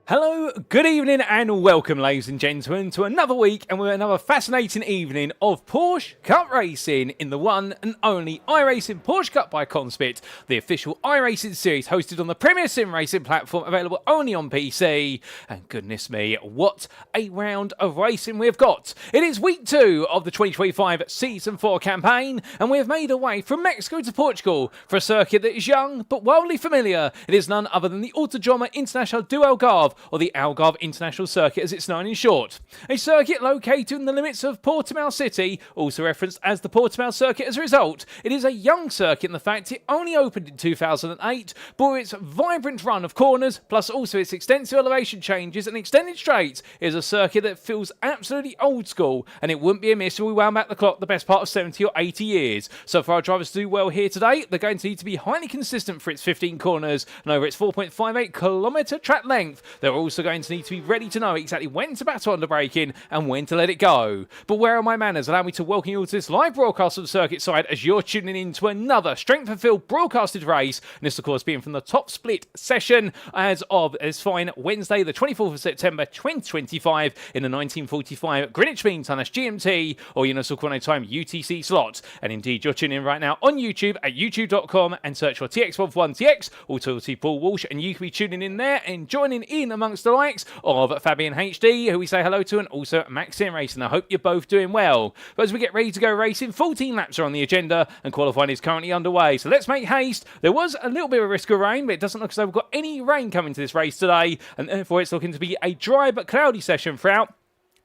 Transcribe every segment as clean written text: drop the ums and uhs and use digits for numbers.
Hello, good evening and welcome ladies and gentlemen to another week and with another fascinating evening of Porsche Cup racing in the one and only iRacing Porsche Cup by CONSPIT, the official iRacing series hosted on the premier sim racing platform available only on PC. And goodness me, what a round of racing we've got. It is week 2 of the 2025 Season 4 campaign and we have made our way from Mexico to Portugal for a circuit that is young but wildly familiar. It is none other than the Autódromo Internacional do Algarve, or the Algarve International Circuit as it's known in short. A circuit located in the limits of Portimão City, also referenced as the Portimão Circuit as a result. It is a young circuit in the fact it only opened in 2008, but its vibrant run of corners, plus also its extensive elevation changes and extended straights, is a circuit that feels absolutely old school, and it wouldn't be amiss if we wound back the clock the best part of 70 or 80 years. So for our drivers to do well here today, they're going to need to be highly consistent for its 15 corners and over its 4.58 kilometre track length. They're also going to need to be ready to know exactly when to battle under braking and when to let it go. But where are my manners? Allow me to welcome you all to this live broadcast of the circuit side as you're tuning in to another strength-fulfilled broadcasted race. And this, of course, being from the top split session as of this fine Wednesday, the 24th of September 2025 in the 1945 Greenwich Mean Time, that's GMT, or Universal Coordinate Time UTC slot. And indeed, you're tuning in right now on YouTube at youtube.com and search for TX11TX, Authority Paul Walsh, and you can be tuning in there and joining in amongst the likes of Fabian HD, who we say hello to, and also Maxim Racing. I hope you're both doing well. But as we get ready to go racing, 14 laps are on the agenda and qualifying is currently underway. So let's make haste. There was a little bit of a risk of rain, but it doesn't look as though we've got any rain coming to this race today, and therefore it's looking to be a dry but cloudy session throughout.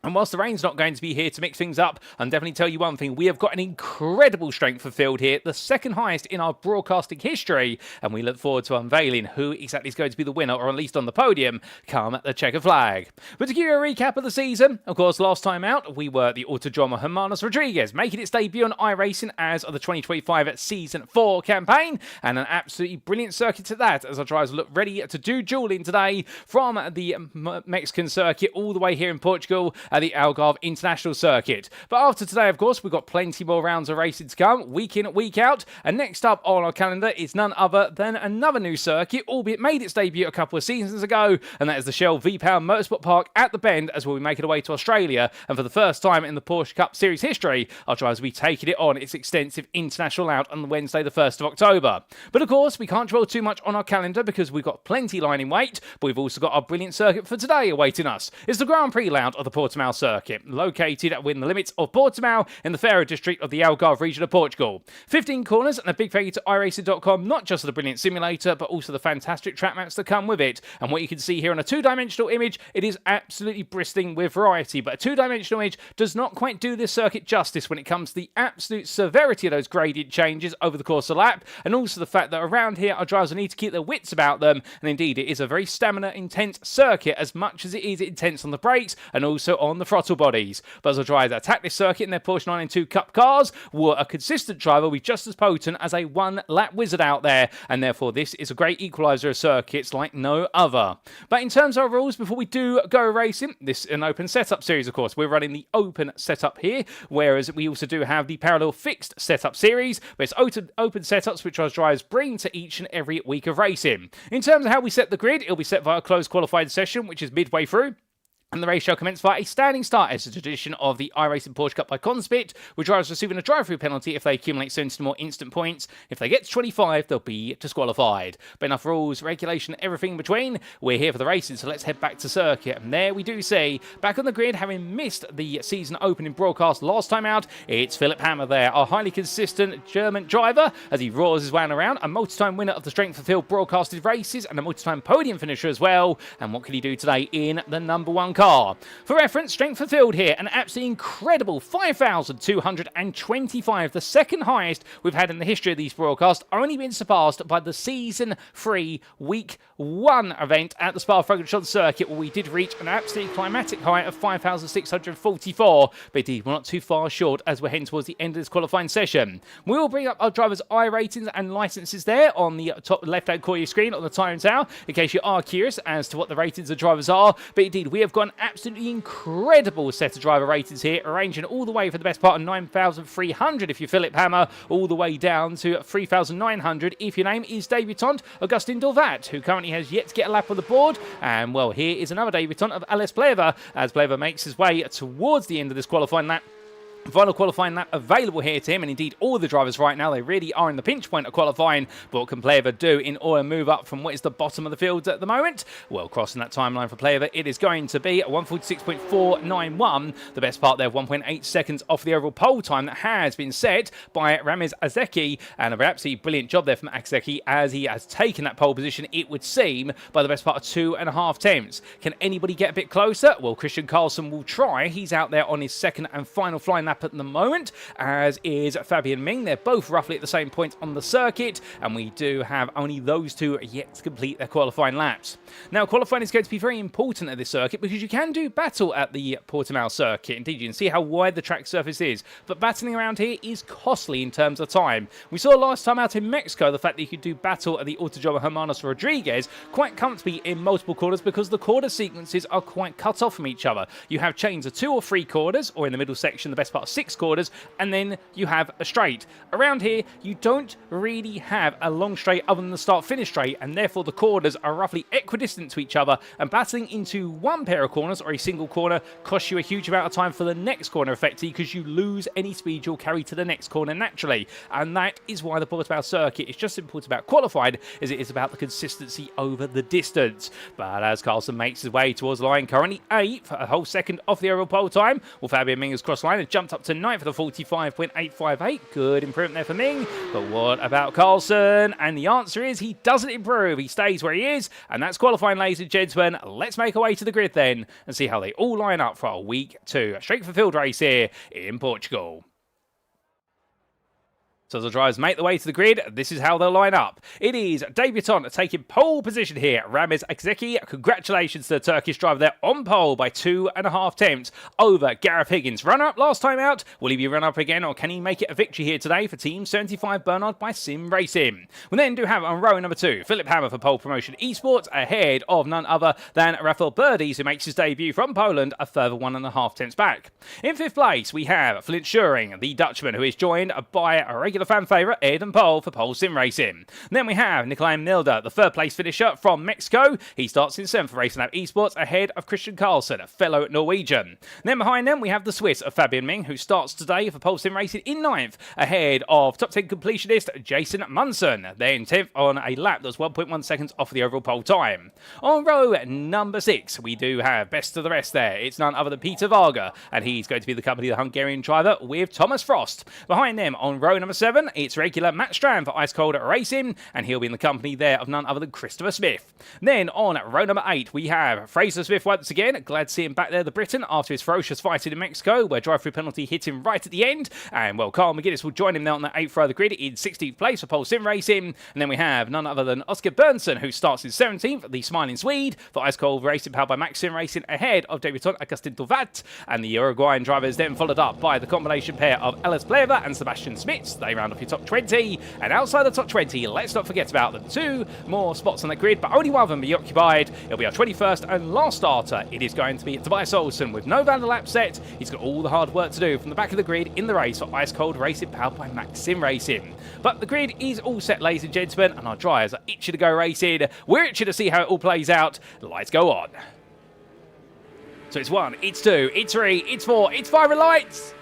And whilst the rain's not going to be here to mix things up, I'll definitely tell you one thing. We have got an incredible strength of field here, the second highest in our broadcasting history. And we look forward to unveiling who exactly is going to be the winner, or at least on the podium, come the checker flag. But to give you a recap of the season, of course, last time out, we were the Autódromo Hermanos Rodriguez, making its debut on iRacing as of the 2025 Season 4 campaign. And an absolutely brilliant circuit to that, as our drivers look ready to do dueling today from the Mexican circuit all the way here in Portugal, at the Algarve International Circuit. But after today, of course, we've got plenty more rounds of racing to come, week in, week out. And next up on our calendar is none other than another new circuit, albeit made its debut a couple of seasons ago, and that is the Shell V-Power Motorsport Park at the Bend, as we'll be making our way to Australia. And for the first time in the Porsche Cup Series history, our drivers will be taking it on its extensive international out on Wednesday, the 1st of October. But of course, we can't dwell too much on our calendar because we've got plenty lying in wait, but we've also got our brilliant circuit for today awaiting us. It's the Grand Prix round of the Portimão Circuit, located within the limits of Portimão in the Faro district of the Algarve region of Portugal. 15 corners and a big thank you to iRacing.com, not just for the brilliant simulator, but also the fantastic track maps that come with it. And what you can see here on a two-dimensional image, it is absolutely bristling with variety, but a two-dimensional image does not quite do this circuit justice when it comes to the absolute severity of those gradient changes over the course of the lap, and also the fact that around here our drivers need to keep their wits about them, and indeed it is a very stamina-intense circuit as much as it is intense on the brakes and also on the throttle bodies. But as our drivers that attack this circuit in their Porsche 992 Cup cars, were a consistent driver with just as potent as a one-lap wizard out there, and therefore this is a great equaliser of circuits like no other. But in terms of our rules, before we do go racing, this is an open setup series, of course. We're running the open setup here, whereas we also do have the parallel fixed setup series, but it's open setups which our drivers bring to each and every week of racing. In terms of how we set the grid, it'll be set via a closed qualifying session, which is midway through. And the race shall commence via a standing start as a tradition of the iRacing Porsche Cup by CONSPIT, with drivers receiving a drive-through penalty if they accumulate 70 more instant points. If they get to 25, they'll be disqualified. But enough rules, regulation, everything in between. We're here for the racing, so let's head back to circuit. And there we do see, back on the grid, having missed the season opening broadcast last time out, it's Philip Hammer there, our highly consistent German driver, as he roars his way around, a multi-time winner of the Strength of Field broadcasted races, and a multi-time podium finisher as well. And what can he do today in the number one car? For reference, strength for field here, an absolutely incredible 5,225, the second highest we've had in the history of these broadcasts, only been surpassed by the Season 3 Week 1 event at the Spa-Francorchamps circuit, where we did reach an absolutely climatic high of 5,644, but indeed we're not too far short as we're heading towards the end of this qualifying session. We will bring up our drivers' iRatings and licenses there on the top left-hand corner of your screen on the time tower, in case you are curious as to what the ratings of drivers are, but indeed we have got an absolutely incredible set of driver ratings here, ranging all the way for the best part of 9,300 if you're Philipp Hammer, all the way down to 3,900 if your name is debutant Augustin Dorvat, who currently has yet to get a lap on the board. And well, here is another debutant of Ales Pleva, as Pleva makes his way towards the end of this qualifying lap. Final qualifying lap available here to him, and indeed all the drivers right now, they really are in the pinch point of qualifying. But what can Pleva do in order to move up from what is the bottom of the field at the moment? Well, crossing that timeline for Pleva, it is going to be 1:46.491, the best part there of 1.8 seconds off the overall pole time that has been set by Ramez Azeki, and a absolutely brilliant job there from Azeki as he has taken that pole position, it would seem, by the best part of 2.5 tenths. Can anybody get a bit closer? Well, Christian Carlson will try. He's out there on his second and final flying lap at the moment, as is Fabian Ming. They're both roughly at the same point on the circuit, and we do have only those two yet to complete their qualifying laps. Now, qualifying is going to be very important at this circuit because you can do battle at the Portimão Circuit. Indeed, you can see how wide the track surface is, but battling around here is costly in terms of time. We saw last time out in Mexico the fact that you could do battle at the Autodromo Hermanos Rodriguez quite comfortably in multiple corners because the quarter sequences are quite cut off from each other. You have chains of 2 or 3 quarters, or in the middle section, the best part of 6 quarters, and then you have a straight. Around here, you don't really have a long straight other than the start-finish straight, and therefore the corners are roughly equidistant to each other, and battling into one pair of corners or a single corner costs you a huge amount of time for the next corner effectively because you lose any speed you'll carry to the next corner naturally. And that is why the Portimão Circuit is just as important about qualified as it is about the consistency over the distance. But as Carlson makes his way towards the line, currently 8th, a whole second off the overall pole time, well, Fabian Ming has crossed the line and jumped up to 9th for the 45.858. Good improvement there for Ming. But what about Carlson? And the answer is he doesn't improve. He stays where he is, and that's qualifying, ladies and gentlemen. Let's make our way to the grid then and see how they all line up for our week 2 straight for field race here in Portugal. So as the drivers make the way to the grid, this is how they'll line up. It is debutant taking pole position here, Ramez Azeki. Congratulations to the Turkish driver there on pole by 2.5 tenths over Gareth Higgins. Runner-up last time out. Will he be run-up again, or can he make it a victory here today for Team 75 Bernard by Sim Racing? We then do have on row number 2, Philipp Hammer for Pole Promotion Esports, ahead of none other than Rafael Birdies, who makes his debut from Poland a further 1.5 tenths back. In 5th place, we have Flint Schuring, the Dutchman, who is joined by a regular fan favourite, Eden Pole for Pole Sim Racing. Then we have Nikolai Milder, the 3rd place finisher from Mexico. He starts in 7th for Racing Lab Esports, ahead of Christian Carlson, a fellow Norwegian. Then behind them, we have the Swiss of Fabian Ming, who starts today for Pole Sim Racing in 9th, ahead of top 10 completionist Jason Munson. Then 10th on a lap that's 1.1 seconds off the overall pole time. On row number 6, we do have best of the rest there. It's none other than Peter Varga, and he's going to be the company of the Hungarian driver with Thomas Frost. Behind them, on row number 7, it's regular Matt Strand for Ice Cold Racing, and he'll be in the company there of none other than Christopher Smith. Then on row number 8, we have Fraser Smith once again. Glad to see him back there, the Briton, after his ferocious fight in Mexico, where drive-through penalty hit him right at the end. And well, Carl McGuinness will join him now on the 8th row of the grid in 16th place for Pole Sim Racing. And then we have none other than Oscar Bernson, who starts in 17th, the Smiling Swede, for Ice Cold Racing, powered by Max Sim Racing, ahead of debutant Augustin Dorvat. And the Uruguayan drivers then followed up by the combination pair of Ales Pleva and Sebastian Smits. They round off your top 20. And outside the top 20, let's not forget about the 2 more spots on the grid, but only one of them be occupied. It'll be our 21st and last starter. It is going to be Tobias Olsen with no Van der Lap set. He's got all the hard work to do from the back of the grid in the race for Ice Cold Racing, powered by Max Sim Racing. But the grid is all set, ladies and gentlemen, and our drivers are itching to go racing. We're itching to see how it all plays out. Lights go on. So it's 1, it's 2, it's 3, it's 4, it's 5 with lights.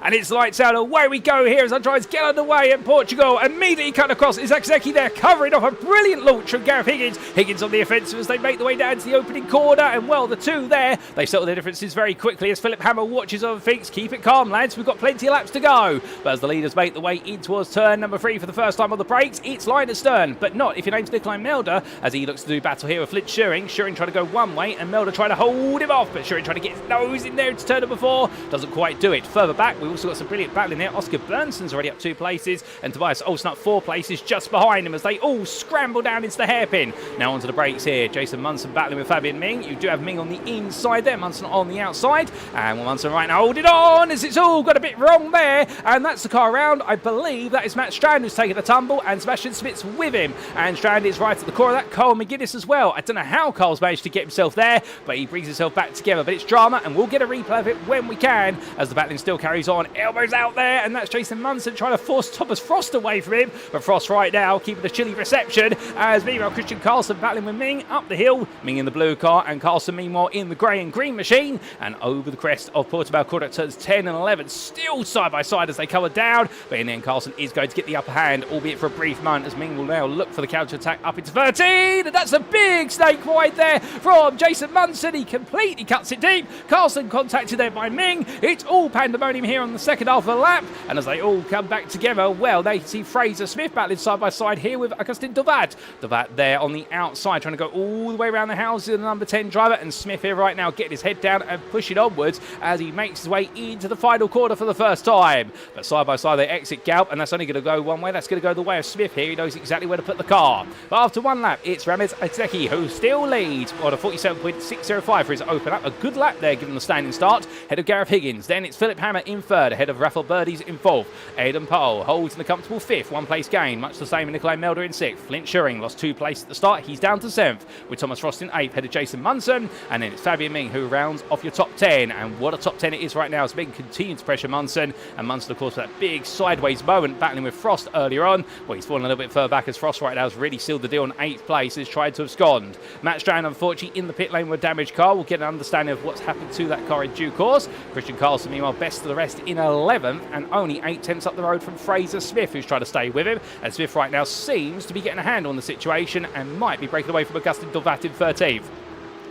And it's lights out. Away we go here as our drivers get underway in Portugal. Immediately cut across is Azeki there, covering off a brilliant launch from Gareth Higgins. Higgins on the offensive as they make the way down to the opening corner. And well, the 2 there, they settle their differences very quickly as Philipp Hammer watches over things. Keep it calm, lads. We've got plenty of laps to go. But as the leaders make the way in towards turn number 3 for the first time on the brakes, it's line astern. But not if your name's Nikolai Melder, as he looks to do battle here with Flint Schuring. Schuring trying to go one way and Melder trying to hold him off. But Schuring trying to get his nose in there into turn number 4. Doesn't quite do it. Further back, we We've also got some brilliant battling there. Oscar Bernsson's already up 2 places, and Tobias Olsen up 4 places just behind him as they all scramble down into the hairpin. Now onto the brakes here. Jason Munson battling with Fabian Ming. You do have Ming on the inside there, Munson on the outside, and Munson right now holding on as it's all got a bit wrong there, and that's the car around. I believe that is Matt Strand who's taking the tumble, and Sebastian Smith's with him, and Strand is right at the core of that. Carl McGuinness as well. I don't know how Carl's managed to get himself there, but he brings himself back together. But it's drama, and we'll get a replay of it when we can, as the battling still carries on. Elbows out there, and that's Jason Munson trying to force Thomas Frost away from him, but Frost right now keeping a chilly reception, as meanwhile Christian Carlson battling with Ming up the hill. Ming in the blue car, and Carlson meanwhile in the grey and green machine, and over the crest of Portimão Circuit at turns 10 and 11, still side by side as they cover down, but in the end Carlson is going to get the upper hand, albeit for a brief moment, as Ming will now look for the counter-attack up into 13, and that's a big snake wide there from Jason Munson. He completely cuts it deep. Carlson contacted there by Ming. It's all pandemonium here on the second half of the lap, and as they all come back together, well, they see Fraser Smith battling side by side here with Augustin Dovat. Dovat there on the outside, trying to go all the way around the house to the number 10 driver, and Smith here right now getting his head down and pushing onwards as he makes his way into the final corner for the first time. But side by side they exit Galp, and that's only going to go one way. That's going to go the way of Smith here. He knows exactly where to put the car. But after one lap, it's Ramez Azeki who still leads on a 47.605 for his open up. A good lap there given the standing start, ahead of Gareth Higgins. Then it's Philip Hammer in third, ahead of Rafael Birdies in fourth. Aidan Powell holds in a comfortable fifth, 1 place gain, much the same in Nikolai Melder in sixth. Flint Schuring lost 2 places at the start. He's down to 7th, with Thomas Frost in 8th, ahead of Jason Munson. And then it's Fabian Ming who rounds off your top 10. And what a top 10 it is right now as Ming continues to pressure Munson. And Munson, of course, with that big sideways moment, battling with Frost earlier on. Well, he's fallen a little bit further back as Frost right now has really sealed the deal on 8th place. Has tried to abscond. Matt Strand, unfortunately, in the pit lane with a damaged car. We'll get an understanding of what's happened to that car in due course. Christian Carlson, meanwhile, best of the rest in 11th, and only 8 tenths up the road from Fraser Smith, who's trying to stay with him. And Smith right now seems to be getting a handle on the situation and might be breaking away from Augustin Dovat in 13th.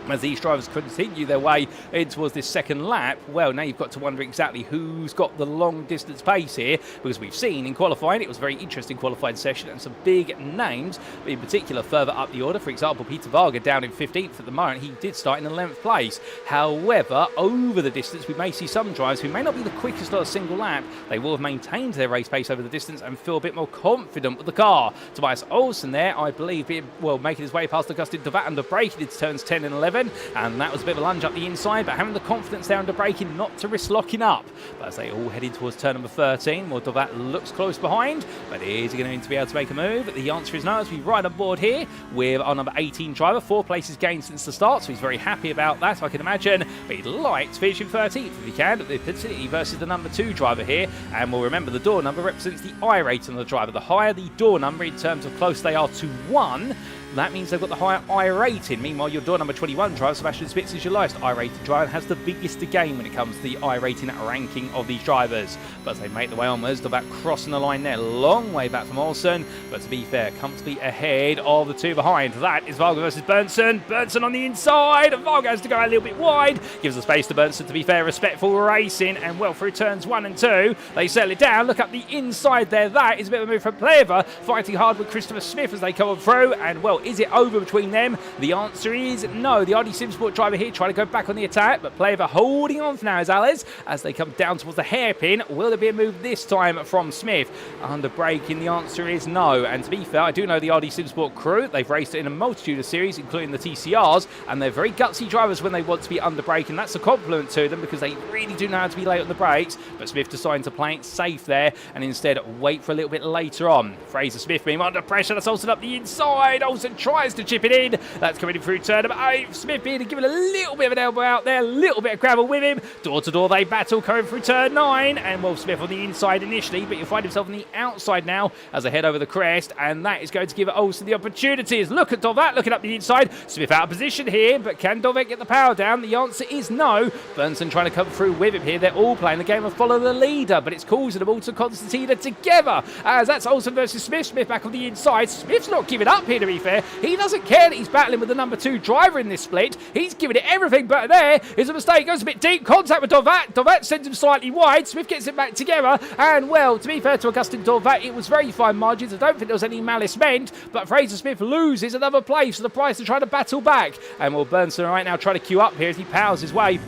As these drivers continue their way in towards this second lap, well, now you've got to wonder exactly who's got the long distance pace here, because we've seen in qualifying, it was a very interesting qualifying session and some big names, in particular further up the order. For example, Peter Varga down in 15th at the moment. He did start in 11th place. However, over the distance, we may see some drivers who may not be the quickest on a single lap. They will have maintained their race pace over the distance and feel a bit more confident with the car. Tobias Olsen there, I believe, making his way past Augustin Dovat under braking into turns 10 and 11. And that was a bit of a lunge up the inside, but having the confidence there under braking not to risk locking up. But as they all head in towards turn number 13, well, Dovat looks close behind, but is he going to be able to make a move? The answer is no, as we ride on board here with our number 18 driver, 4 places gained since the start, so he's very happy about that, I can imagine. But he'd like to finish in 13th if he can, particularly versus the number 2 driver here. And we'll remember the door number represents the I rating of the driver. The higher the door number in terms of close they are to 1, that means they've got the higher I rating. Meanwhile, your door number 21 driver, Sebastian Spitz, is your lowest I rated driver and has the biggest to gain when it comes to the I rating ranking of these drivers. But as they make the way onwards, they're back crossing the line there. Long way back from Olsen, but to be fair, comfortably ahead of the 2 behind. That is Varga versus Bernson. Bernson on the inside, and Varga has to go a little bit wide. Gives the space to Bernson, to be fair, respectful racing, and well through turns 1 and 2. They settle it down. Look up the inside there. That is a bit of a move from Pleva, fighting hard with Christopher Smith as they come through, and well, is it over between them? The answer is no. The RD Simsport driver here trying to go back on the attack, but Pleva holding on for now as Ales as they come down towards the hairpin. Will there be a move this time from Smith? Under braking, the answer is no. And to be fair, I do know the RD Simsport crew. They've raced it in a multitude of series, including the TCRs, and they're very gutsy drivers when they want to be under braking. That's a compliment to them because they really do know how to be late on the brakes. But Smith deciding to play it safe there and instead wait for a little bit later on. Fraser Smith being under pressure. That's Olsen up the inside. Olsen tries to chip it in. That's coming in through turn number 8. Smith being given a little bit of an elbow out there, a little bit of gravel with him. Door to door they battle, coming through turn 9. And Wolf Smith on the inside initially, but you'll find himself on the outside now as they head over the crest. And that is going to give Olsen the opportunities. Look at Dovat looking up the inside. Smith out of position here, but can Dovat get the power down? The answer is no. Bernson trying to come through with him here. They're all playing the game of follow the leader, but it's causing them all to concertina together. As that's Olsen versus Smith. Smith back on the inside. Smith's not giving up here, to be fair. He doesn't care that he's battling with the number 2 driver in this split. He's giving it everything, but there is a mistake. Goes a bit deep. Contact with Dovat. Dovat sends him slightly wide. Smith gets it back together. And, well, to be fair to Augustin Dovat, it was very fine margins. I don't think there was any malice meant, but Fraser Smith loses another place for the price to try to battle back. And, well, Bernson right now trying to queue up here as he powers his way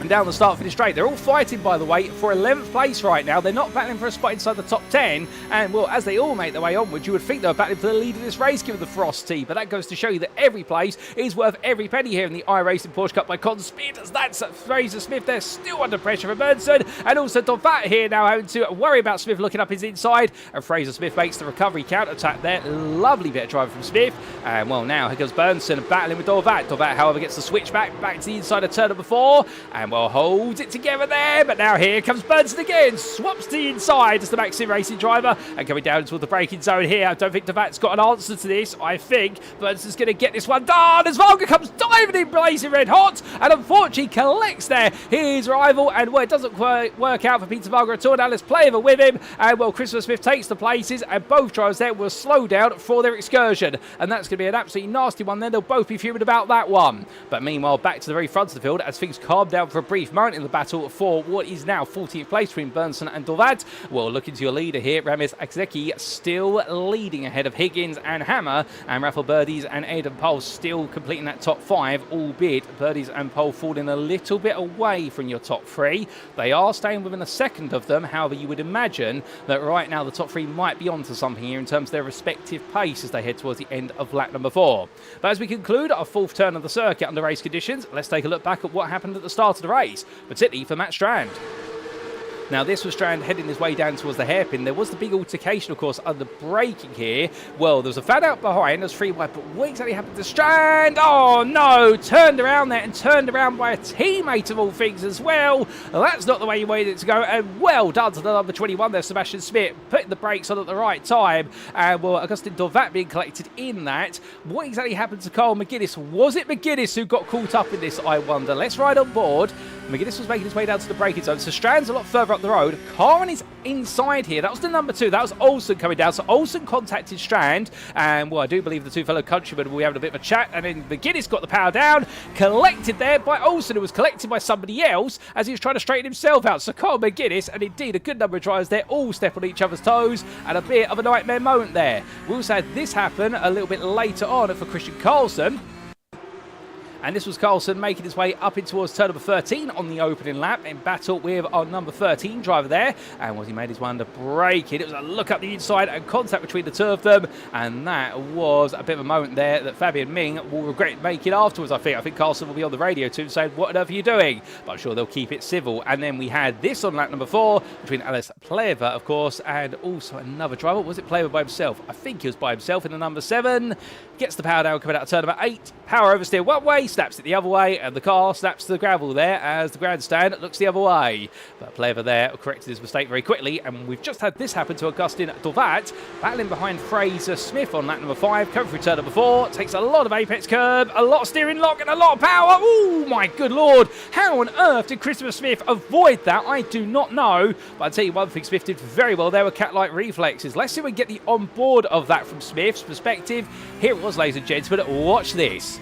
And down the start finish straight. They're all fighting, by the way, for 11th place right now. They're not battling for a spot inside the top 10. And, well, as they all make their way onwards, you would think they were battling for the lead of this race, given the frosty. But that goes to show you that every place is worth every penny here in the iRacing Porsche Cup by CONSPIT. As that's Fraser Smith. They're still under pressure from Bernson. And also Dovat here now having to worry about Smith looking up his inside. And Fraser Smith makes the recovery counter-attack there. Lovely bit of driving from Smith. And, well, now here goes Bernson battling with Dovat. Dovat, however, gets the switch back to the inside of turn number 4. And, well, holds it together there, but now here comes Bernson again, swaps to the inside as the Maxim Racing driver, and coming down toward the braking zone here. I don't think Dovat's got an answer to this. I think Bernson's going to get this one done as Volga comes diving in, blazing red hot, and unfortunately collects there his rival, and well, it doesn't work out for Peter Volga at all. Now let's play over with him, and well, Christopher Smith takes the places, and both drivers there will slow down for their excursion, and that's going to be an absolutely nasty one then. They'll both be fuming about that one. But meanwhile, back to the very front of the field as things calm down for a brief moment in the battle for what is now 14th place between Bernson and Dovad. Well, looking to your leader here, Ramis Akzeki still leading ahead of Higgins and Hammer, and Rafael Birdies and Aidan Pole still completing that top 5, albeit Birdies and Pole falling a little bit away from your top 3. They are staying within a second of them. However, you would imagine that right now the top 3 might be onto something here in terms of their respective pace as they head towards the end of lap number 4. But as we conclude our 4th turn of the circuit under race conditions, let's take a look back at what happened at the start of the race, particularly for Matt Strand. Now, this was Strand heading his way down towards the hairpin. There was the big altercation, of course, under braking here. Well, there was a fan out behind. There's 3 wide, but what exactly happened to Strand? Oh, no. Turned around there and turned around by a teammate of all things as well. That's not the way you wanted it to go. And well done to the number 21 there, Sebastian Smith, putting the brakes on at the right time. And, well, Augustin Dovat being collected in that. What exactly happened to Carl McGuinness? Was it McGuinness who got caught up in this, I wonder? Let's ride on board. McGuinness was making his way down to the braking zone. So Strand's a lot further up the road. Carmen is inside here. That was the number 2. That was Olsen coming down. So Olsen contacted Strand. And, well, I do believe the 2 fellow countrymen will be having a bit of a chat. And then McGuinness got the power down. Collected there by Olsen, who was collected by somebody else as he was trying to straighten himself out. So Carl McGuinness, and indeed a good number of drivers there, all step on each other's toes. And a bit of a nightmare moment there. We also had this happen a little bit later on for Christian Carlson. And this was Carlson making his way up in towards turn number 13 on the opening lap in battle with our number 13 driver there. And was he made his way under braking? It was a look up the inside and contact between the 2 of them. And that was a bit of a moment there that Fabian Ming will regret making afterwards, I think. I think Carlson will be on the radio too saying, what on earth are you doing? But I'm sure they'll keep it civil. And then we had this on lap number 4 between Alice Pleva, of course, and also another driver. Was it Pleva by himself? I think he was by himself in the number 7. Gets the power down coming out of turn number 8. Power oversteer one way, snaps it the other way, and the car snaps to the gravel there as the grandstand looks the other way. But Pleva there corrected his mistake very quickly, and we've just had this happen to Augustin Dovat, battling behind Fraser Smith on lap number 5, coming through turn number 4, takes a lot of apex curb, a lot of steering lock, and a lot of power. Oh my good lord, how on earth did Christopher Smith avoid that? I do not know, but I'll tell you one thing, Smith did very well there with cat-like reflexes. Let's see if we can get the onboard of that from Smith's perspective. Here it was, ladies and gentlemen, watch this.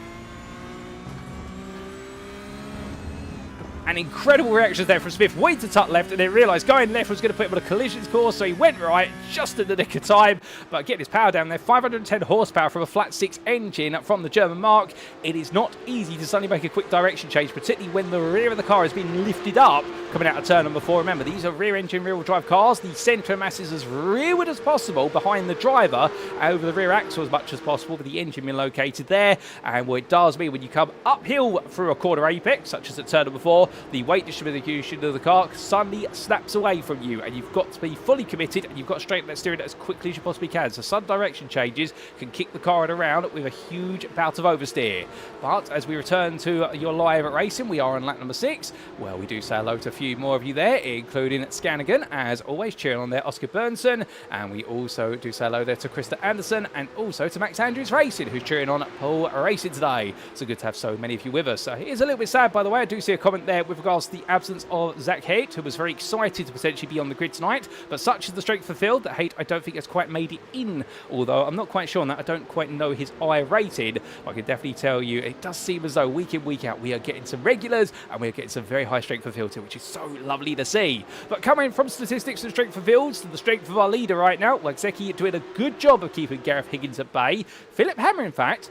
And incredible reactions there from Smith. Waited to tuck left and then realised going left was going to put him on a collisions course, so he went right just in the nick of time. But getting his power down there, 510 horsepower from a flat 6 engine from the German mark. It is not easy to suddenly make a quick direction change, particularly when the rear of the car is being lifted up coming out of turn number 4. Remember, these are rear engine, rear wheel drive cars. The centre mass is as rearward as possible behind the driver, over the rear axle as much as possible, with the engine being located there. And what it does mean when you come uphill through a corner apex, such as at turn number 4, the weight distribution of the car suddenly snaps away from you, and you've got to be fully committed, and you've got to straighten that steering as quickly as you possibly can. So sudden direction changes can kick the car around with a huge bout of oversteer. But as we return to your live racing, we are on lap number 6. Well, we do say hello to a few more of you there, including Scanigan, as always, cheering on there, Oscar Bernson, and we also do say hello there to Krista Anderson, and also to Max Andrews Racing, who's cheering on Paul Racing today. So good to have so many of you with us. It is a little bit sad, by the way. I do see a comment there with regards to the absence of Zach Haight, who was very excited to potentially be on the grid tonight, but such is the strength of the field that Haight, I don't think, has quite made it in, although I'm not quite sure on that. I don't quite know his I rated. I can definitely tell you it does seem as though week in, week out, we are getting some regulars, and we are getting some very high strength of field too, which is so lovely to see. But coming from statistics and strength of fields to the strength of our leader right now, Wagseki doing a good job of keeping Gareth Higgins at bay. Philip Hammer, in fact,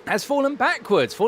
has fallen back towards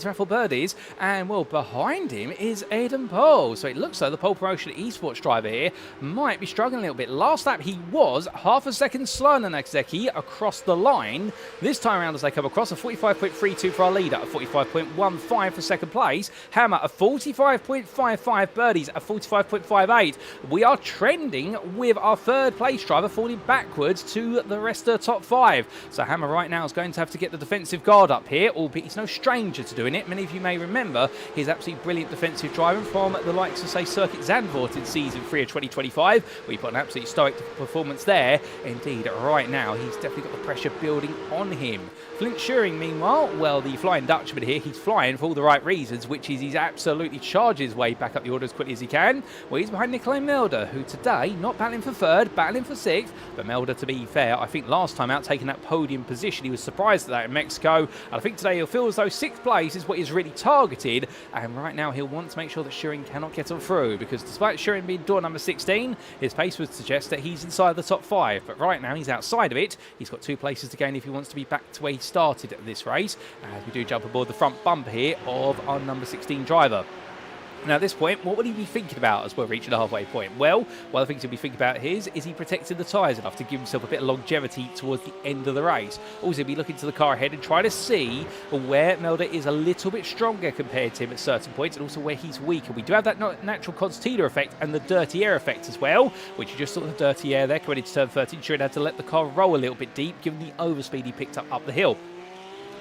Raffle Birdies, and well, behind him is Aidan Pohl. So it looks like the pole promotion esports driver here might be struggling a little bit. Last lap he was half a second slower than Nagaseki across the line. This time around, as they come across, a 45.32 for our leader, a 45.15 for second place. Hammer a 45.55, Birdies a 45.58. We are trending with our third place driver falling backwards to the rest of the top 5. So Hammer right now is going to have to get the defensive guard up here, albeit he's no stranger to doing it. Many of you may remember his absolutely brilliant defensive driving from the likes of, say, Circuit Zandvoort in Season 3 of 2025, where he put an absolutely stoic performance there. Indeed, right now, he's definitely got the pressure building on him. Flint Schuring, meanwhile, well, the Flying Dutchman here, he's flying for all the right reasons, which is he's absolutely charged his way back up the order as quickly as he can. Well, he's behind Nikolai Melder, who today, not battling for third, battling for sixth, but Melder, to be fair, I think last time out, taking that podium position, he was surprised at that in Mexico. And I think today he'll feel as though 6th place is what he's really targeted, and right now he'll want to make sure that Schuring cannot get on through, because despite Schuring being door number 16, his pace would suggest that he's inside the top 5, but right now he's outside of it. He's got 2 places to gain if he wants to be back to where he started at this race, as we do jump aboard the front bumper here of our number 16 driver. Now, at this point, what would he be thinking about as we're reaching the halfway point? Well, one of the things he'll be thinking about is he protecting the tyres enough to give himself a bit of longevity towards the end of the race? Also, he'll be looking to the car ahead and try to see where Melder is a little bit stronger compared to him at certain points, and also where he's weaker. We do have that natural concertina effect and the dirty air effect as well, which you just saw the dirty air there coming into turn 13. Sure, had to let the car roll a little bit deep, given the overspeed he picked up the hill.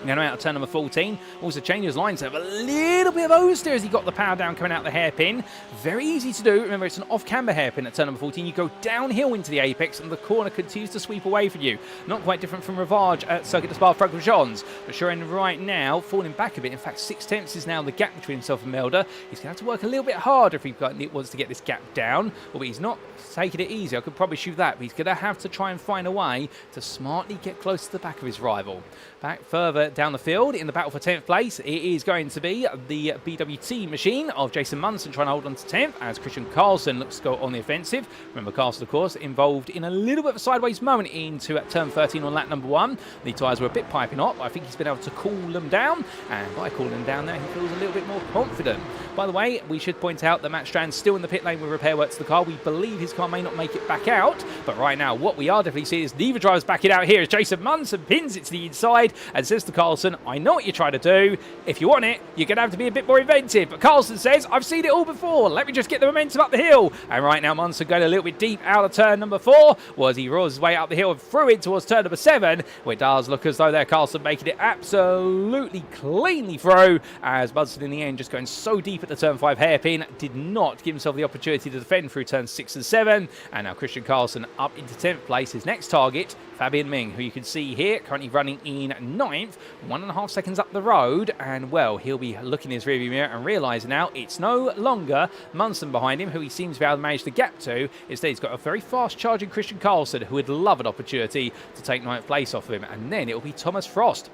Going out of turn number 14, also changes lines, have a little bit of oversteer as he got the power down coming out the hairpin. Very easy to do. Remember, it's an off-camber hairpin at turn number 14. You go downhill into the apex and the corner continues to sweep away from you. Not quite different from Rivage at Circuit de Spa-Francorchamps, but Schuring right now falling back a bit. In fact, 6 tenths is now the gap between himself and Melder. He's going to have to work a little bit harder if he wants to get this gap down, but he's not taking it easy. I could promise you that, but he's going to have to try and find a way to smartly get close to the back of his rival. Back further down the field in the battle for 10th place, it is going to be the BWT machine of Jason Munson trying to hold on to 10th as Christian Carlson looks to go on the offensive. Remember, Carlson, of course, involved in a little bit of a sideways moment into turn 13 on lap number 1. The tyres were a bit piping hot, but I think he's been able to cool them down, and by cooling them down there, he feels a little bit more confident. By the way, we should point out that Matt Strand's still in the pit lane with repair work to the car. We believe his car may not make it back out, but right now, what we are definitely seeing is neither driver's backing out here as Jason Munson pins it to the inside and says to Carlson, I know what you're trying to do. If you want it, you're going to have to be a bit more inventive. But Carlson says, I've seen it all before. Let me just get the momentum up the hill. And right now, Munson going a little bit deep out of turn number 4. As he roars his way up the hill and through it towards turn number 7. Where it does look as though there Carlson making it absolutely cleanly through. As Munson in the end just going so deep at the turn 5 hairpin, did not give himself the opportunity to defend through turns 6 and 7. And now Christian Carlson up into 10th place. His next target, Fabian Ming, who you can see here currently running in 9th, 1.5 seconds up the road, and well, he'll be looking in his rearview mirror and realising now it's no longer Munson behind him, who he seems to be able to manage the gap to. Instead, he's got a very fast charging Christian Carlson, who would love an opportunity to take 9th place off of him, and then it'll be Thomas Frost.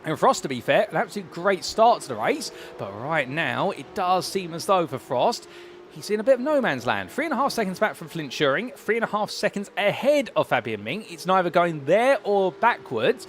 And Frost, to be fair, an absolute great start to the race, but right now it does seem as though for Frost, he's in a bit of no man's land. 3.5 seconds back from Flint Schuring, 3.5 seconds ahead of Fabian Ming. It's neither going there or backwards.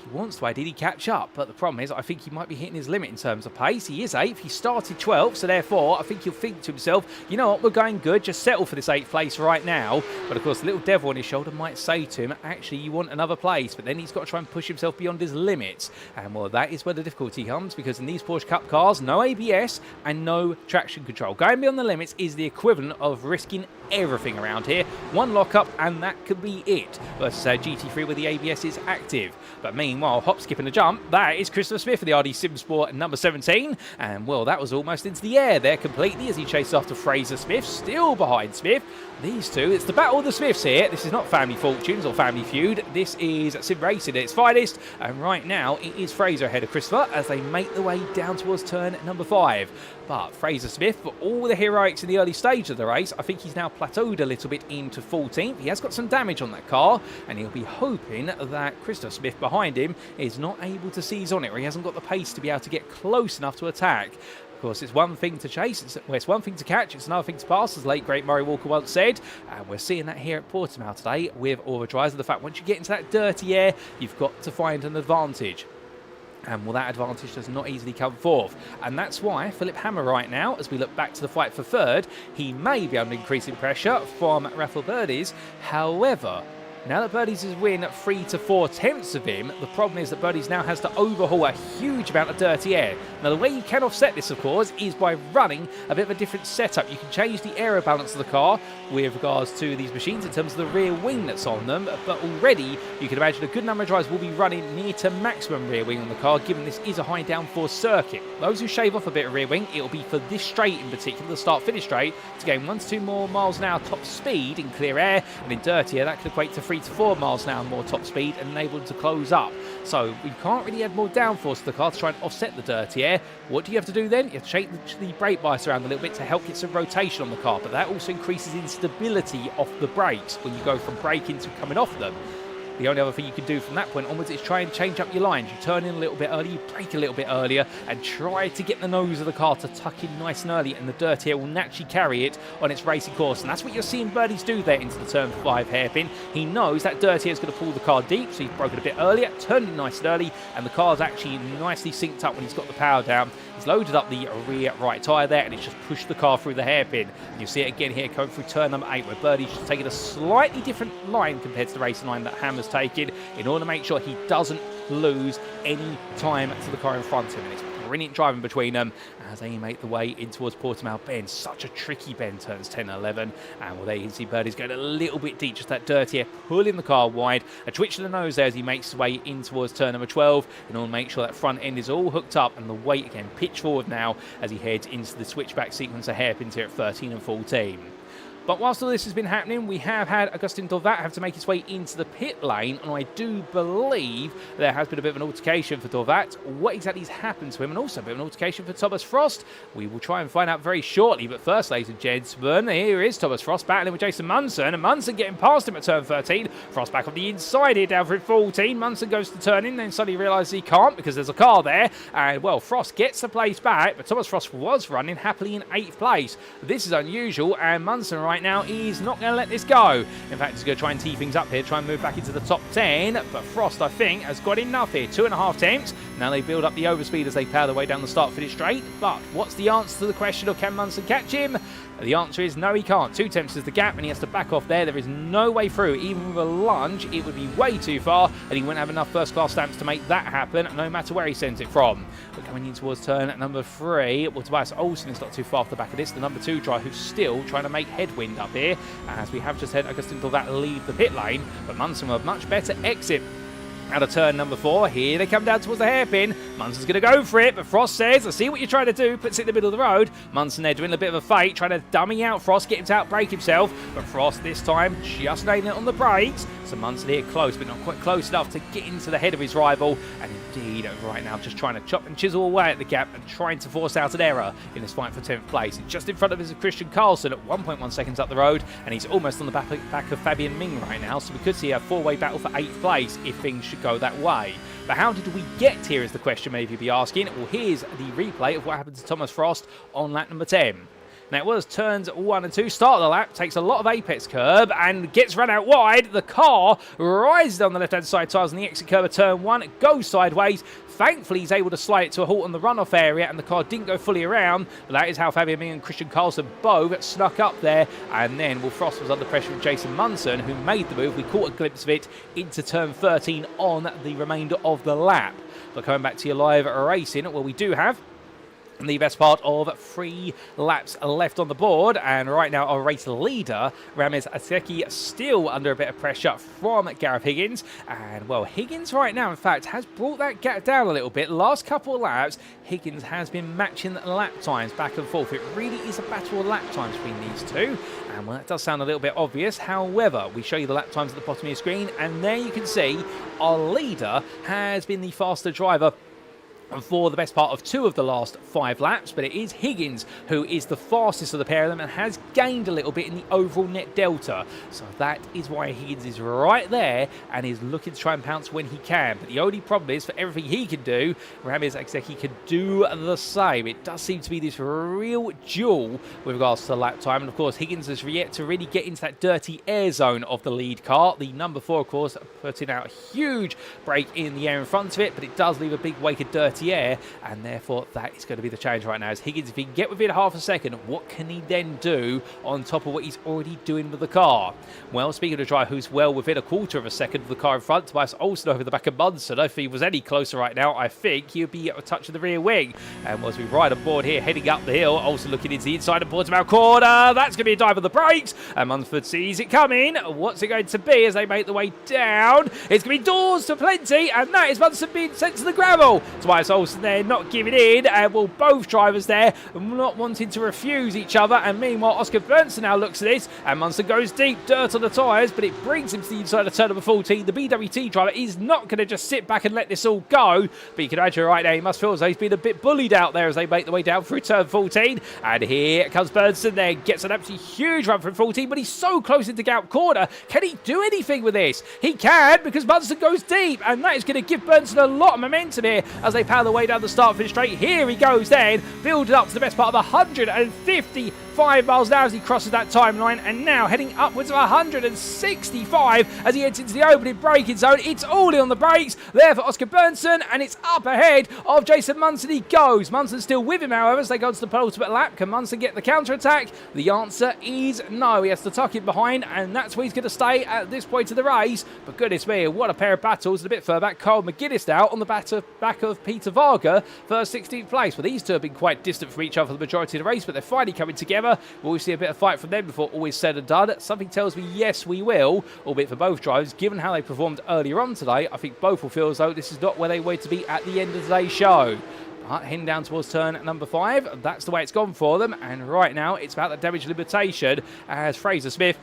He wants to ideally catch up, but the problem is I think he might be hitting his limit in terms of pace. He is 8th, he started 12th, so therefore I think he'll think to himself, you know what, we're going good, just settle for this 8th place right now. But of course the little devil on his shoulder might say to him, actually you want another place, but then he's got to try and push himself beyond his limits. And well, that is where the difficulty comes, because in these Porsche Cup cars, no ABS and no traction control. Going beyond the limits is the equivalent of risking everything around here. One lockup and that could be it, versus GT3 where the ABS is active. But meanwhile, hop, skip and a jump, that is Christopher Smith for the RD Sim Sport number 17. And well, that was almost into the air there completely as he chased after Fraser Smith, still behind Smith. These two, it's the battle of the Smiths here. This is not Family Fortunes or Family Feud. This is Sim Racing at its finest. And right now, it is Fraser ahead of Christopher as they make their way down towards turn number 5. But Fraser Smith, for all the heroics in the early stage of the race, I think he's now plateaued a little bit into 14th. He has got some damage on that car, and he'll be hoping that Christopher Smith behind him is not able to seize on it, or he hasn't got the pace to be able to get close enough to attack. Of course, it's one thing to chase, it's one thing to catch, it's another thing to pass, as late great Murray Walker once said. And we're seeing that here at Portimão today with all the drivers. The fact once you get into that dirty air, you've got to find an advantage. And well, that advantage does not easily come forth. And that's why Philip Hammer right now, as we look back to the fight for third, he may be under increasing pressure from Rafael Birdies. However, now that Birdies is win 3 to 4 tenths of him, the problem is that Birdies now has to overhaul a huge amount of dirty air. Now, the way you can offset this, of course, is by running a bit of a different setup. You can change the aero balance of the car with regards to these machines in terms of the rear wing that's on them, but already you can imagine a good number of drivers will be running near to maximum rear wing on the car, given this is a high downforce circuit. Those who shave off a bit of rear wing, it'll be for this straight in particular, the start-finish straight, to gain 1 to 2 more miles an hour top speed in clear air, and in dirty air that could equate to 3 to 4 miles an hour more top speed and enable them to close up. So we can't really add more downforce to the car to try and offset the dirty air. What do you have to do then? You have to shake the brake bias around a little bit to help get some rotation on the car, but that also increases instability off the brakes when you go from braking to coming off them. The only other thing you can do from that point onwards is try and change up your lines. You turn in a little bit early, you brake a little bit earlier, and try to get the nose of the car to tuck in nice and early, and the dirty air will naturally carry it on its racing course. And that's what you're seeing Birdies do there into the turn 5 hairpin. He knows that dirty air is going to pull the car deep, so he's broken a bit earlier, turned in nice and early, and the car's actually nicely synced up when he's got the power down. He's loaded up the rear right tyre there, and it's just pushed the car through the hairpin. And you'll see it again here going through turn number 8, where Birdie's just taking a slightly different line compared to the racing line that Hammer's taken in order to make sure he doesn't lose any time to the car in front of him. And it's brilliant driving between them as they make the way in towards Portimão bend. Such a tricky bend, turns 10 and 11. And well, there you can see Birdie's going a little bit deep, just that dirty air pulling the car wide. A twitch to the nose there as he makes his way in towards turn number 12 in order to make sure that front end is all hooked up, and the weight again pitch forward now as he heads into the switchback sequence of hairpins here at 13 and 14. But whilst all this has been happening, we have had Agustin Dorvat have to make his way into the pit lane, and I do believe there has been a bit of an altercation for Dorvat. What exactly has happened to him, and also a bit of an altercation for Thomas Frost, we will try and find out very shortly. But first, ladies and gentlemen, here is Thomas Frost battling with Jason Munson, and Munson getting past him at turn 13. Frost back on the inside here, down through 14. Munson goes to turn in, then suddenly realises he can't because there's a car there, and well, Frost gets the place back, but Thomas Frost was running happily in 8th place. This is unusual, and Munson right now is not going to let this go. In fact, he's going to try and tee things up here, try and move back into the top 10, but Frost, I think, has got enough here. 2.5 attempts. Now they build up the overspeed as they power their way down the start-finish straight, but what's the answer to the question of can Munson catch him? The answer is no, he can't. 2 attempts is the gap, and he has to back off there. There is no way through. Even with a lunge, it would be way too far, and he wouldn't have enough first-class stamps to make that happen, no matter where he sends it from. But coming in towards turn number 3, well, Tobias Olsen is not too far off the back of this. The number 2 driver who's still trying to make headwind up here, as we have just had Agustin Dorvat leave the pit lane, but Munson with a much better exit. Out of turn number 4, here they come down towards the hairpin. Munson's going to go for it, but Frost says, I see what you're trying to do, puts it in the middle of the road. Munson there doing a bit of a fight, trying to dummy out Frost, get him to outbrake himself, but Frost this time just nailing it on the brakes. So Munson here close, but not quite close enough to get into the head of his rival, and indeed right now just trying to chop and chisel away at the gap and trying to force out an error in this fight for 10th place. Just in front of us is Christian Carlson at 1.1 seconds up the road, and he's almost on the back of Fabian Ming right now, so we could see a 4-way battle for 8th place if things should go that way. But how did we get here is the question maybe you'd be asking. Well, here's the replay of what happened to Thomas Frost on lap number 10. Now, it was turns 1 and 2. Start of the lap, takes a lot of apex curb and gets run out wide. The car rises on the left-hand side tyres on the exit curb of turn 1. It goes sideways. Thankfully, he's able to slide it to a halt on the runoff area, and the car didn't go fully around. But that is how Fabian Ming and Christian Carlson both snuck up there. And then, well, Frost was under pressure with Jason Munson, who made the move. We caught a glimpse of it into turn 13 on the remainder of the lap. But coming back to your live racing, well, we do have the best part of 3 laps left on the board, and right now our race leader Ramez Aseki still under a bit of pressure from Gareth Higgins, and well, Higgins right now in fact has brought that gap down a little bit. Last couple of laps Higgins has been matching lap times back and forth. It really is a battle of lap times between these two, and well, that does sound a little bit obvious. However, we show you the lap times at the bottom of your screen, and there you can see our leader has been the faster driver for the best part of 2 of the last 5 laps, but it is Higgins who is the fastest of the pair of them and has gained a little bit in the overall net delta. So that is why Higgins is right there and is looking to try and pounce when he can. But the only problem is, for everything he can do, Ramiz Akseki can do the same. It does seem to be this real duel with regards to lap time, and of course Higgins has yet to really get into that dirty air zone of the lead car. The number 4, of course, putting out a huge break in the air in front of it, but it does leave a big wake of dirty air, and therefore that is going to be the challenge right now. As Higgins, if he can get within half a second, what can he then do on top of what he's already doing with the car? Well, speaking of a driver who's well within a quarter of a second of the car in front, Tobias Olsen over the back of Munson. If he was any closer right now, I think he would be a touch of the rear wing. And as we ride aboard here, heading up the hill, Olsen looking into the inside of Portimão corner. That's going to be a dive of the brakes, and Munford sees it coming. What's it going to be as they make the way down? It's going to be doors to plenty, and that is Munson being sent to the gravel. Tobias Olsen there not giving in, and well, both drivers there not wanting to refuse each other. And meanwhile, Oscar Bernson now looks at this, and Munson goes deep, dirt on the tyres, but it brings him to the inside of turn number 14. The BWT driver is not going to just sit back and let this all go, but you can imagine right now he must feel as though he's been a bit bullied out there as they make the way down through turn 14. And here comes Bernson there, gets an absolutely huge run from 14, but he's so close into Gap corner. Can he do anything with this? He can, because Munson goes deep, and that is going to give Bernson a lot of momentum here as they power the way down the start finish straight. Here he goes then, building up to the best part of 155 miles an hour as he crosses that timeline, and now heading upwards of 165 as he heads into the opening braking zone. It's all in on the brakes there for Oscar Bernson, and it's up ahead of Jason Munson. He goes. Munson's still with him, however, as they go to the penultimate lap. Can Munson get the counter-attack? The answer is no. He has to tuck it behind, and that's where he's going to stay at this point of the race. But goodness me, what a pair of battles. And a bit further back, Carl McGuinness now on the back of Peter Varga for 16th place. Well, these two have been quite distant from each other for the majority of the race, but they're finally coming together. Will we see a bit of fight from them before all is said and done? Something tells me yes, we will, albeit for both drivers. Given how they performed earlier on today, I think both will feel as though this is not where they were to be at the end of today's show. But heading down towards turn number 5, that's the way it's gone for them. And right now, it's about the damage limitation as Fraser Smith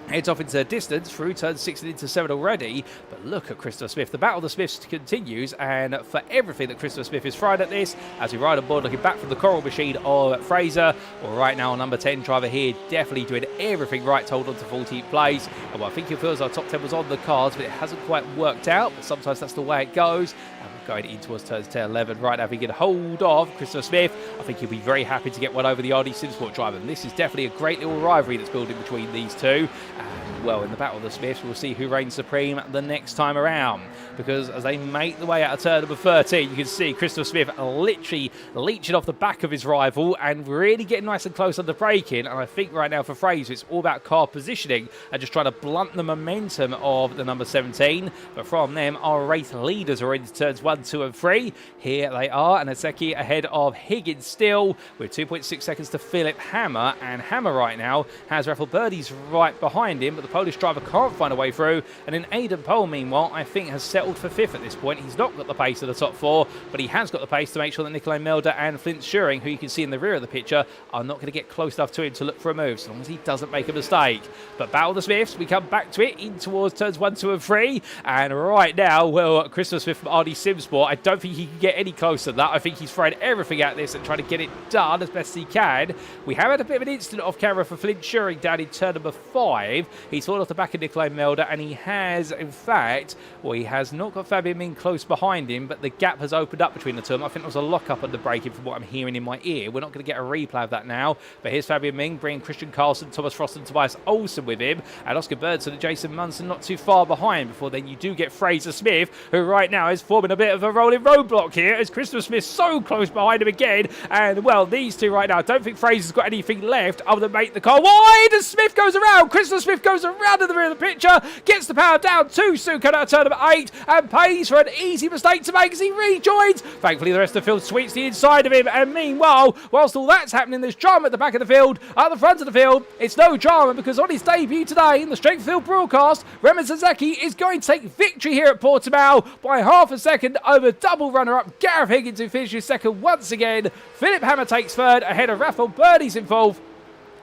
heads off into the distance through turn 6 and into 7 already. But look at Christopher Smith. The battle of the Smiths continues, and for everything that Christopher Smith is fried at this, as we ride on board looking back from the coral machine of Fraser. Well, right now, number 10 driver here definitely doing everything right to hold on to 14th place. And well, I think he feels our top 10 was on the cards, but it hasn't quite worked out. But sometimes that's the way it goes. And we're going in towards turns 10 11 right now. If he can hold off Christopher Smith, I think he'll be very happy to get one over the RD Simsport driver. And this is definitely a great little rivalry that's building between these two. And well, in the battle of the Smiths, we'll see who reigns supreme the next time around. Because as they make the way out of turn number 13, you can see Christopher Smith literally leeching off the back of his rival and really getting nice and close on the braking. And I think right now for Fraser, it's all about car positioning and just trying to blunt the momentum of the number 17. But from them, our race leaders are into turns 1, 2 and 3. Here they are, and Aseki ahead of Higgins still with 2.6 seconds to Philip Hammer. And Hammer right now has Raffle Birdie's right behind him, but the Polish driver can't find a way through. And then Aidan Pohl, meanwhile, I think has settled for 5th at this point. He's not got the pace of the top 4, but he has got the pace to make sure that Nikolai Melder and Flint Schuring, who you can see in the rear of the picture, are not going to get close enough to him to look for a move, so long as he doesn't make a mistake. But battle of the Smiths, we come back to it in towards turns 1, 2 and 3. And right now, well, Christopher Smith from RD Simsport, I don't think he can get any closer than that. I think he's throwing everything at this and trying to get it done as best he can. We have had a bit of an incident off camera for Flint Schuring down in turn number 5. He's fallen off the back of Nikolai Melder, and he has, in fact, well, he has not got Fabian Min close behind him, but the gap has opened up between the two of them. I think there was a lock-up on the braking from what I'm hearing in my ear. We're not going to get a replay of that now, but here's Fabian Min bringing Christian Carlson, Thomas Frost and Tobias Olsen with him, and Oscar Birdson and Jason Munson not too far behind before then you do get Fraser Smith, who right now is forming a bit of a rolling roadblock here as Christopher Smith so close behind him again. And well, these two right now, I don't think Fraser's got anything left other than make the car wide as Smith goes around. Christopher Smith goes around in the rear of the picture, gets the power down too soon, coming out of turn number 8, and pays for an easy mistake to make as he rejoins. Thankfully, the rest of the field sweeps the inside of him, and meanwhile, whilst all that's happening, there's drama at the back of the field. At the front of the field, it's no drama because on his debut today in the Strength Field broadcast, Remen Sasaki is going to take victory here at Portimão by half a second over double runner-up Gareth Higgins, who finishes second once again. Philip Hammer takes third ahead of Rafael Birdie's in fourth.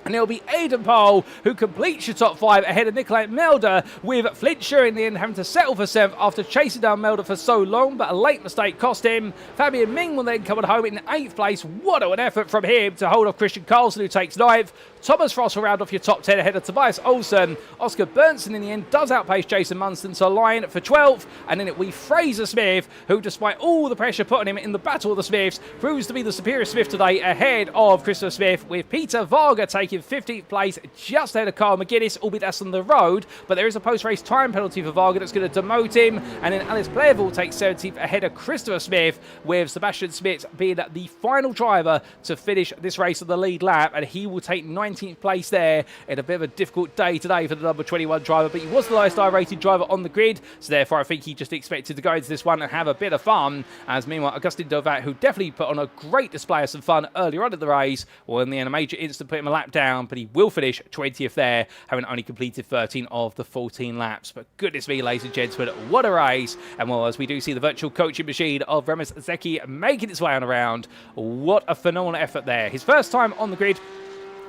And it'll be Aidan Pole who completes your top 5 ahead of Nicolai Melder, with Flint Schuer in the end having to settle for 7th after chasing down Melder for so long, but a late mistake cost him. Fabian Ming will then come at home in 8th place. What an effort from him to hold off Christian Carlson, who takes 9th. Thomas Frost will round off your top 10 ahead of Tobias Olsen. Oscar Bernson in the end does outpace Jason Munson to line for 12th, and then it will be Fraser Smith, who despite all the pressure put on him in the Battle of the Smiths, proves to be the superior Smith today ahead of Christopher Smith, with Peter Varga taking 15th place just ahead of Carl McGuinness, albeit that's on the road, but there is a post-race time penalty for Varga that's going to demote him, and then Alice Blairville will take 17th ahead of Christopher Smith, with Sebastian Smith being the final driver to finish this race on the lead lap, and he will take 19th place there in a bit of a difficult day today for the number 21 driver, but he was the lowest I-rated driver on the grid, so therefore I think he just expected to go into this one and have a bit of fun, as meanwhile Augustin Dovat, who definitely put on a great display of some fun earlier on in the race, will in the end a major instant put him a lap down, but he will finish 20th there, having only completed 13 of the 14 laps. But goodness me, ladies and gentlemen, what a race. And well, as we do see the virtual coaching machine of Remus Zeki making its way on around, what a phenomenal effort there. His first time on the grid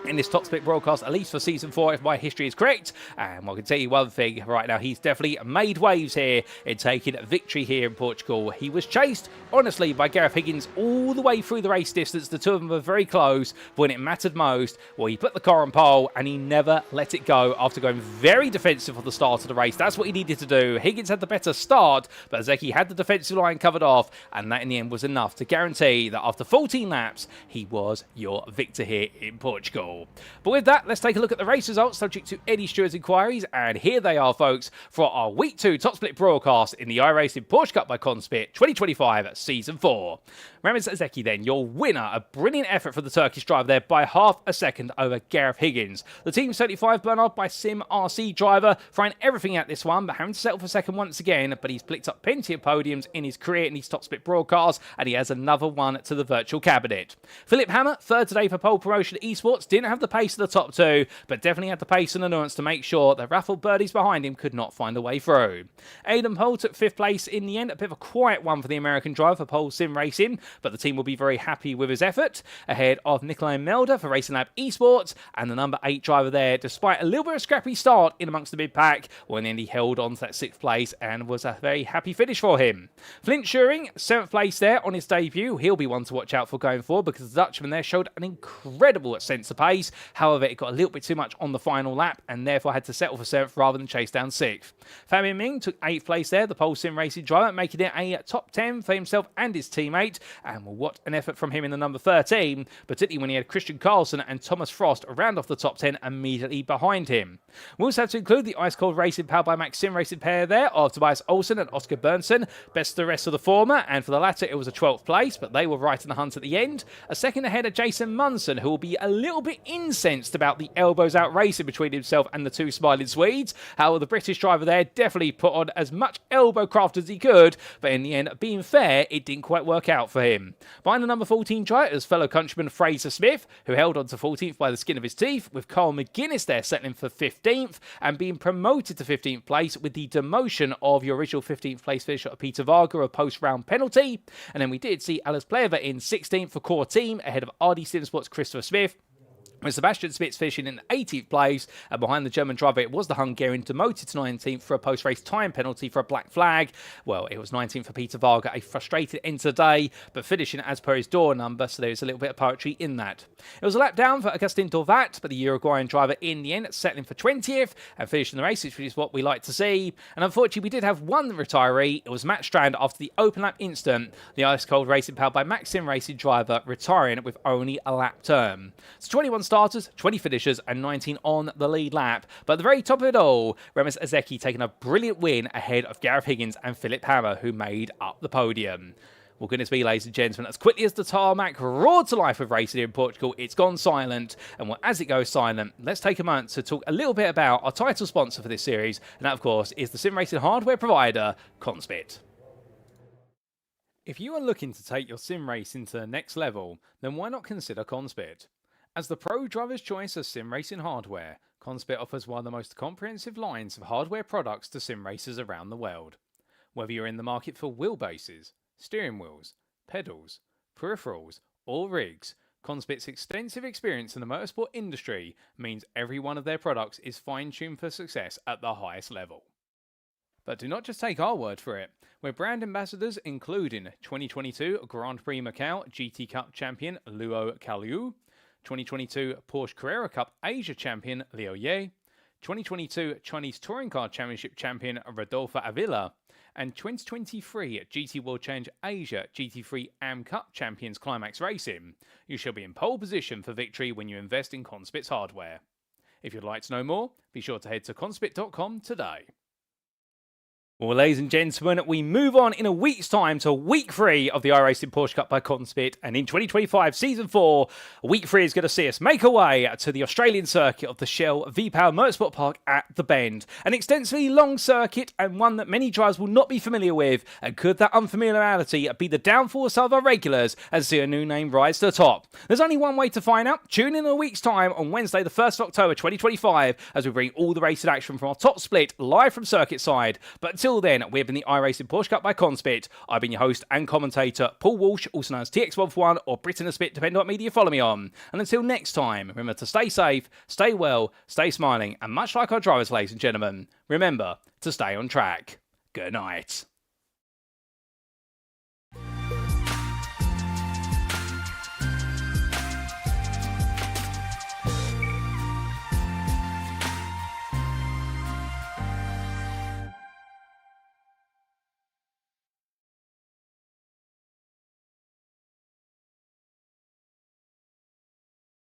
in this top split broadcast, at least for season 4, if my history is correct. And I can tell you one thing right now, he's definitely made waves here in taking victory here in Portugal. He was chased, honestly, by Gareth Higgins all the way through the race distance. The two of them were very close, but when it mattered most, well, he put the car on pole and he never let it go after going very defensive for the start of the race. That's what he needed to do. Higgins had the better start, but Zeki had the defensive line covered off, and that in the end was enough to guarantee that after 14 laps, he was your victor here in Portugal. But with that, let's take a look at the race results subject to Eddie Stewart's inquiries, and here they are, folks, for our Week 2 top split broadcast in the iRacing Porsche Cup by CONSPIT 2025 Season 4. Remus Zeki then, your winner. A brilliant effort for the Turkish driver there by half a second over Gareth Higgins. The Team 75 Bernard by Sim RC driver, throwing everything at this one, but having to settle for second once again, but he's picked up plenty of podiums in his career in these top split broadcasts, and he has another one to the virtual cabinet. Philip Hammer, third today for pole promotion esports, didn't have the pace of the top two, but definitely had the pace and endurance to make sure the raffled birdies behind him could not find a way through. Aidan Pole took 5th place in the end, a bit of a quiet one for the American driver for Pole Sim Racing, but the team will be very happy with his effort, ahead of Nicolai Melder for Racing Lab Esports, and the number 8 driver there, despite a little bit of a scrappy start in amongst the mid-pack, well, in the end he held on to that 6th place and was a very happy finish for him. Flint Schuer, 7th place there on his debut. He'll be one to watch out for going forward, because the Dutchman there showed an incredible sense of pace. However, it got a little bit too much on the final lap and therefore had to settle for 7th rather than chase down 6th. Fabian Ming took 8th place there, the Pole Sim Racing driver, making it a top 10 for himself and his teammate. And what an effort from him in the number 13, particularly when he had Christian Carlson and Thomas Frost round off the top 10 immediately behind him. We also have to include the Ice Cold Racing powered by Max Sim Racing pair there of Tobias Olsen and Oscar Bernson. Best of the rest of the former, and for the latter it was a 12th place, but they were right in the hunt at the end. A second ahead of Jason Munson, who will be a little bit incensed about the elbows out racing between himself and the two smiling Swedes. However, the British driver there definitely put on as much elbow craft as he could, but in the end, being fair, it didn't quite work out for him. Behind the number 14 driver is fellow countryman Fraser Smith, who held on to 14th by the skin of his teeth, with Carl McGuinness there settling for 15th and being promoted to 15th place with the demotion of your original 15th place finisher Peter Varga, a post-round penalty. And then we did see Alice Player in 16th for core team, ahead of RD Simsports Christopher Smith, with Sebastian Spitz finishing in 18th place, and behind the German driver it was the Hungarian demoted to 19th for a post-race time penalty for a black flag. Well, it was 19th for Peter Varga, a frustrated end to the day, but finishing as per his door number, so there's a little bit of poetry in that. It was a lap down for Augustin Dovat, but the Uruguayan driver in the end settling for 20th and finishing the race, which is what we like to see. And unfortunately, we did have one retiree. It was Matt Strand after the open lap incident, the Ice Cold Racing powered by Max Sim Racing driver retiring with only a lap term. So 21 starters, 20 finishers, and 19 on the lead lap. But at the very top of it all, Remus Zeki taking a brilliant win ahead of Gareth Higgins and Philip Hammer, who made up the podium. Well, goodness me, ladies and gentlemen, as quickly as the tarmac roared to life with racing here in Portugal, it's gone silent. And well, as it goes silent, let's take a moment to talk a little bit about our title sponsor for this series, and that, of course, is the sim racing hardware provider, CONSPIT. If you are looking to take your sim racing to the next level, then why not consider CONSPIT? As the pro driver's choice of sim racing hardware, CONSPIT offers one of the most comprehensive lines of hardware products to sim racers around the world. Whether you're in the market for wheelbases, steering wheels, pedals, peripherals, or rigs, CONSPIT's extensive experience in the motorsport industry means every one of their products is fine-tuned for success at the highest level. But do not just take our word for it. We're brand ambassadors including 2022 Grand Prix Macau GT Cup champion Luo Kaliu, 2022 Porsche Carrera Cup Asia champion Liu Ye, 2022 Chinese Touring Car Championship champion Rodolfo Avila, and 2023 GT World Challenge Asia GT3 Cup champions Climax Racing. You shall be in pole position for victory when you invest in CONSPIT's hardware. If you'd like to know more, be sure to head to conspit.com today. Well, ladies and gentlemen, we move on in a week's time to week 3 of the iRacing Porsche Cup by CONSPIT, and in 2025 Season 4, week 3 is going to see us make our way to the Australian circuit of the Shell V-Power Motorsport Park at The Bend. An extensively long circuit and one that many drivers will not be familiar with, and could that unfamiliarity be the downfall of some of our regulars as see a new name rise to the top? There's only one way to find out. Tune in a week's time on Wednesday the 1st of October 2025 as we bring all the racing action from our top split live from circuit side. But until then, we have been the iRacing Porsche Cup by CONSPIT. I've been your host and commentator, Paul Walsh, also known as TX141 or Britain a Spit, depending on what media you follow me on. And until next time, remember to stay safe, stay well, stay smiling, and much like our drivers, ladies and gentlemen, remember to stay on track. Good night.